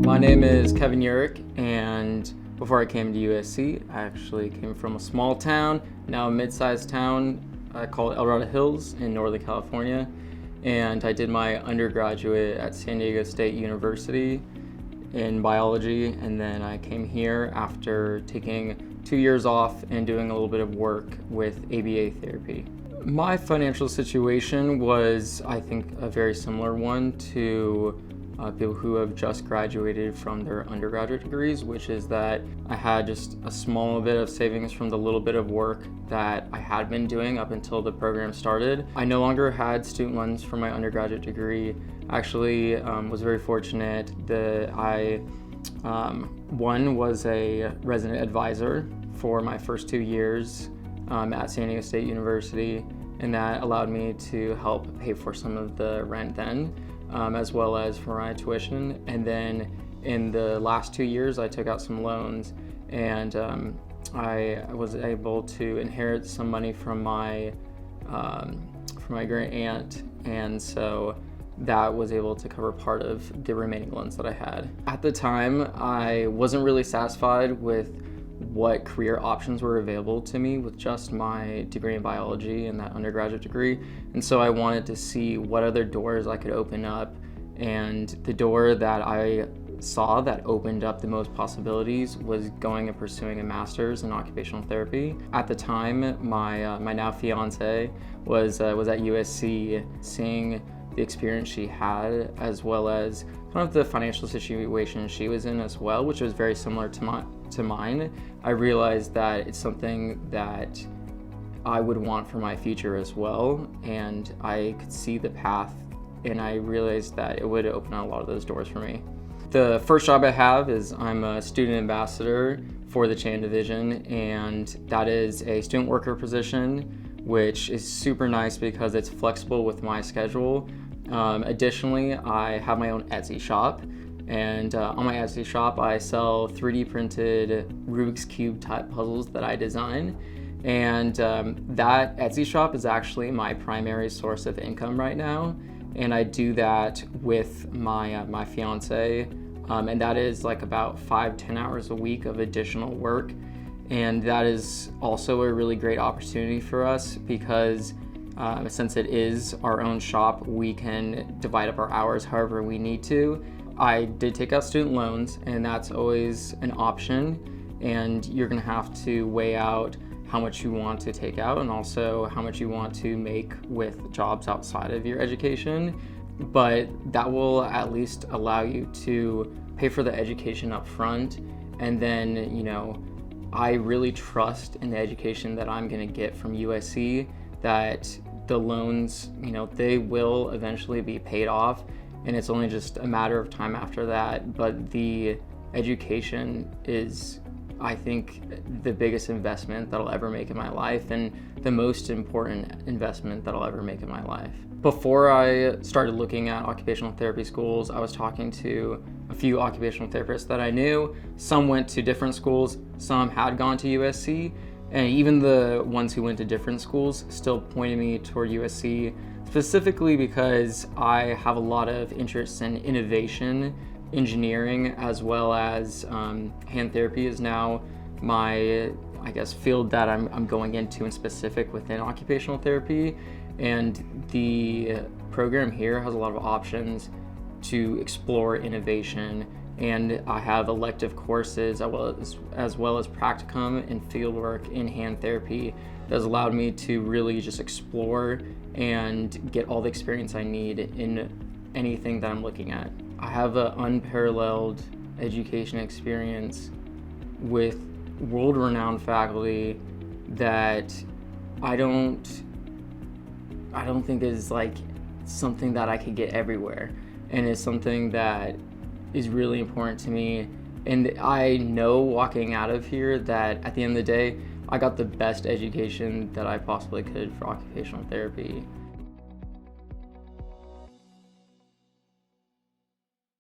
My name is Kevin Uhrik, and before I came to USC, I actually came from a small town, now a mid-sized town called El Dorado Hills in Northern California, and I did my undergraduate at San Diego State University in biology, and then I came here after taking 2 years off and doing a little bit of work with ABA therapy. My financial situation was, I think, a very similar one to people who have just graduated from their undergraduate degrees, which is that I had just a small bit of savings from the little bit of work that I had been doing up until the program started. I no longer had student loans for my undergraduate degree. Actually, was very fortunate that I was a resident advisor for my first 2 years at San Diego State University, and that allowed me to help pay for some of the rent then, as well as for my tuition. And then in the last 2 years, I took out some loans, and I was able to inherit some money from my great aunt, and so that was able to cover part of the remaining loans that I had. At the time, I wasn't really satisfied with what career options were available to me with just my degree in biology and that undergraduate degree. And so I wanted to see what other doors I could open up. And the door that I saw that opened up the most possibilities was going and pursuing a master's in occupational therapy. At the time, my now fiance was at USC, seeing the experience she had, as well as kind of the financial situation she was in as well, which was very similar to mine. I realized that it's something that I would want for my future as well, and I could see the path, and I realized that it would open a lot of those doors for me. The first job I have is I'm a student ambassador for the Chan Division, and that is a student worker position, which is super nice because it's flexible with my schedule. Additionally, I have my own Etsy shop, and on my Etsy shop I sell 3D printed Rubik's Cube type puzzles that I design, and that Etsy shop is actually my primary source of income right now, and I do that with my fiance, and that is like about 5-10 hours a week of additional work, and that is also a really great opportunity for us because since it is our own shop, we can divide up our hours however we need to. I did take out student loans, and that's always an option, and you're gonna have to weigh out how much you want to take out and also how much you want to make with jobs outside of your education. But that will at least allow you to pay for the education up front, and then, you know, I really trust in the education that I'm gonna get from USC, that the loans, you know, they will eventually be paid off, and it's only just a matter of time after that. But the education is, I think, the biggest investment that I'll ever make in my life, and the most important investment that I'll ever make in my life. Before I started looking at occupational therapy schools, I was talking to a few occupational therapists that I knew. Some went to different schools, some had gone to USC, and even the ones who went to different schools still pointed me toward USC, specifically because I have a lot of interest in innovation, engineering, as well as hand therapy is now my, I guess, field that I'm going into in specific within occupational therapy. And the program here has a lot of options to explore innovation, and I have elective courses as well as practicum and fieldwork in hand therapy that has allowed me to really just explore and get all the experience I need in anything that I'm looking at. I have an unparalleled education experience with world-renowned faculty that I don't think is like something that I could get everywhere, and it's something that is really important to me. And I know walking out of here that at the end of the day, I got the best education that I possibly could for occupational therapy.